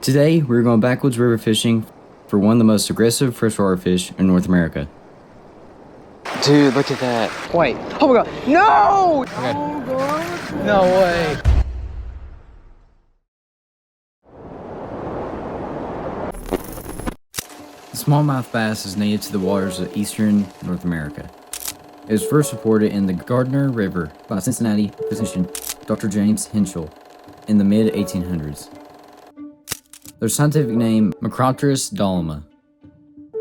Today, we're going backwoods river fishing for one of the most aggressive freshwater fish in North America. Dude, look at that. Wait. Oh my god. No! Okay. Oh god. No way. The smallmouth bass is native to the waters of eastern North America. It was first reported in the Gardner River by Cincinnati physician Dr. James Henschel in the mid-1800s. Their scientific name, Macropterus doloma,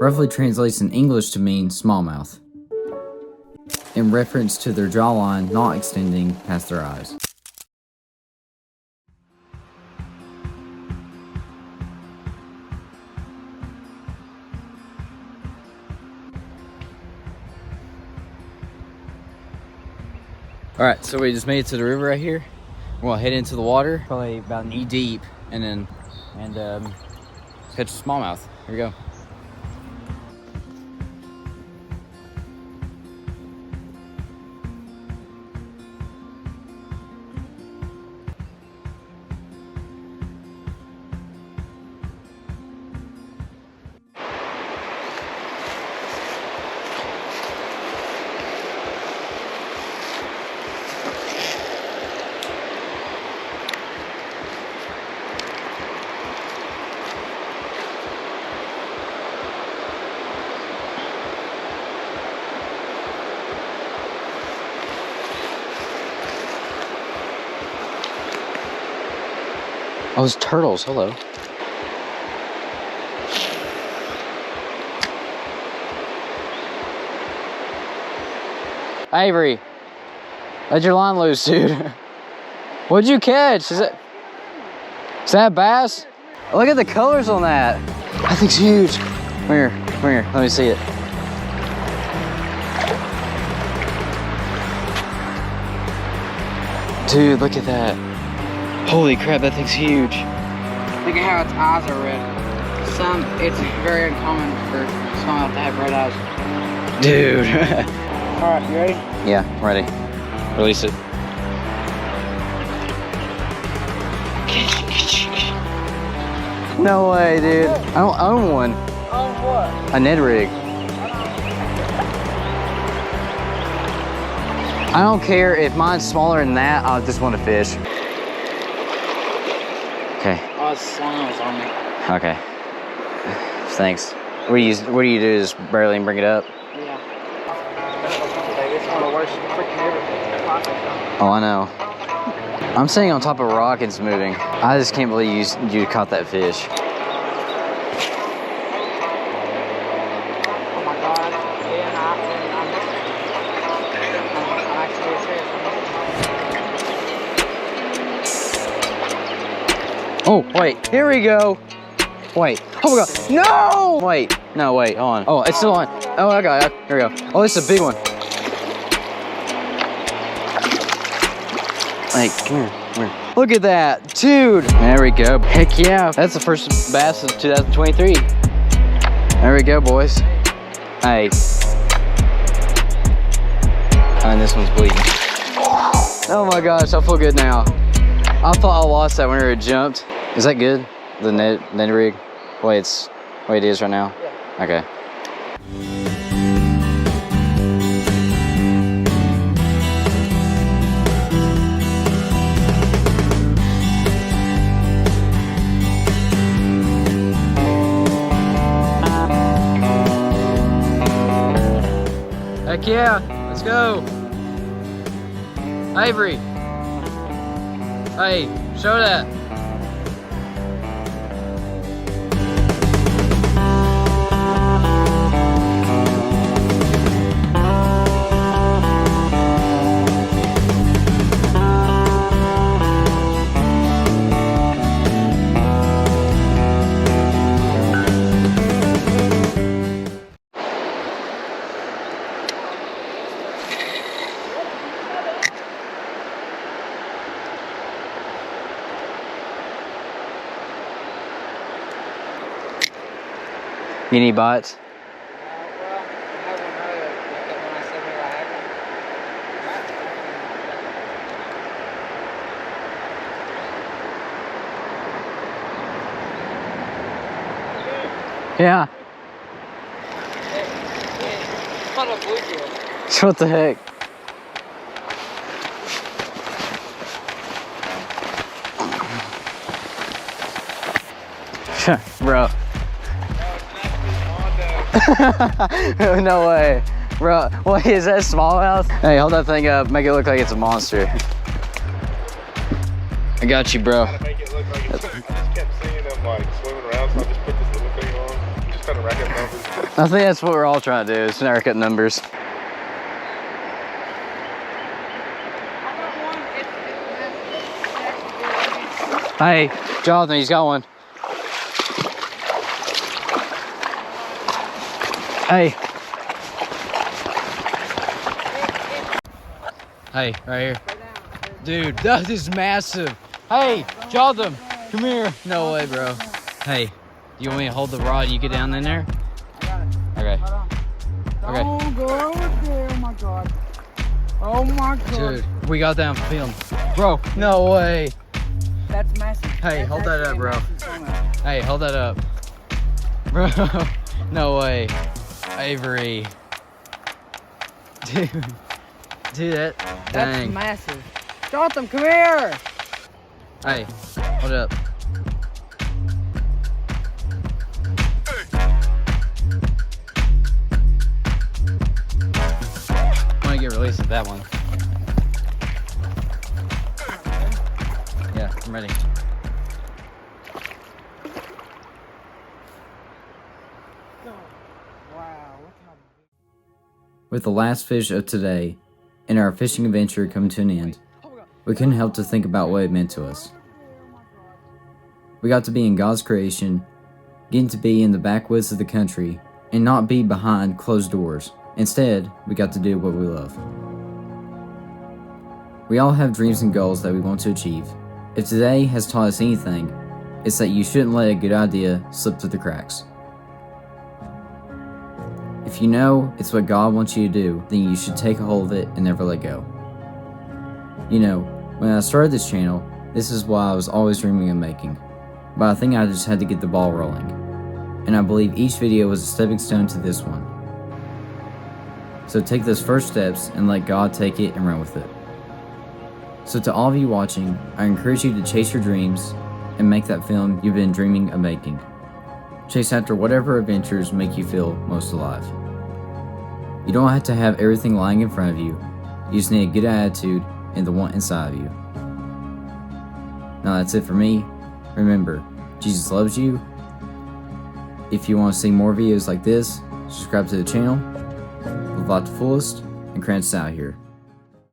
roughly translates in English to mean smallmouth, in reference to their jawline not extending past their eyes. Alright, so we just made it to the river right here. We're gonna head into the water, probably about knee deep, and then catch a smallmouth. Here we go. Oh, it's turtles. Hello. Avery, let your line loose, dude. What'd you catch? Is that bass? Look at the colors on that. That thing's huge. Come here, come here. Let me see it. Dude, look at that. Holy crap, that thing's huge. Look at how its eyes are red. It's very uncommon for smallmouth to have red eyes. Dude. Alright, you ready? Yeah, I'm ready. Release it. No way, dude. I don't own one. Own what? A Ned rig. I don't care if mine's smaller than that, I just want to fish. Okay. Oh, it's slime on me. Okay. Thanks. What do you do? Just barely bring it up? Yeah. It's one of the worst freaking ever. Oh, I know. I'm sitting on top of a rock and it's moving. I just can't believe you caught that fish. Oh my god. Yeah, I'm actually serious. Oh, wait. Here we go. Wait. Oh my god. No! Wait. No, wait. Hold on. Oh, it's still on. Oh, I got it. Here we go. Oh, this is a big one. Hey, come here. Come here. Look at that. Dude. There we go. Heck yeah. That's the first bass of 2023. There we go, boys. Hey. And this one's bleeding. Oh my gosh, I feel good now. I thought I lost that whenever it jumped. Is that good? The Ned rig? Way it is right now? Yeah. Okay. Heck yeah, let's go. Avery. Hey, show that. You need bites? Yeah. Caught a bluegill. What the heck? Bro. No way. Bro, wait, is that smallmouth? Hey, hold that thing up. Make it look like it's a monster. I got you, bro. To make it look like it's, I just kept seeing them like swimming around, so I just put this little thing on. Just trying to rack up numbers. I think that's what we're all trying to do, is rack up numbers. Hey, Jonathan, he's got one. Hey. Hey, right here. Dude, that is massive. Hey, Jonathan, come here. No way, bro. Hey, you want me to hold the rod and you get down in there? Okay. Okay. Don't go over there, oh my god. Oh my god. Dude, we got that on film. Bro, no way. That's massive. Hey, That's hold that up, actually bro. massive smallmouth. Hey, hold that up. Bro, no way. Avery. Dude, that, That's dang. massive. Jonathan, come here. Hey, hold up. I want to get released with that one. Yeah, I'm ready. Wow, look how With the last fish of today and our fishing adventure coming to an end, we couldn't help to think about what it meant to us. We got to be in God's creation, getting to be in the backwoods of the country, and not be behind closed doors. Instead, we got to do what we love. We all have dreams and goals that we want to achieve. If today has taught us anything, it's that you shouldn't let a good idea slip through the cracks. If you know it's what God wants you to do, then you should take a hold of it and never let go. You know, when I started this channel, this is what I was always dreaming of making, but I think I just had to get the ball rolling, and I believe each video was a stepping stone to this one. So take those first steps and let God take it and run with it. So to all of you watching, I encourage you to chase your dreams and make that film you've been dreaming of making. Chase after whatever adventures make you feel most alive. You don't have to have everything lying in front of you. You just need a good attitude and the want inside of you. Now that's it for me. Remember, Jesus loves you. If you want to see more videos like this, subscribe to the channel. Live out the fullest, and Krantz out here.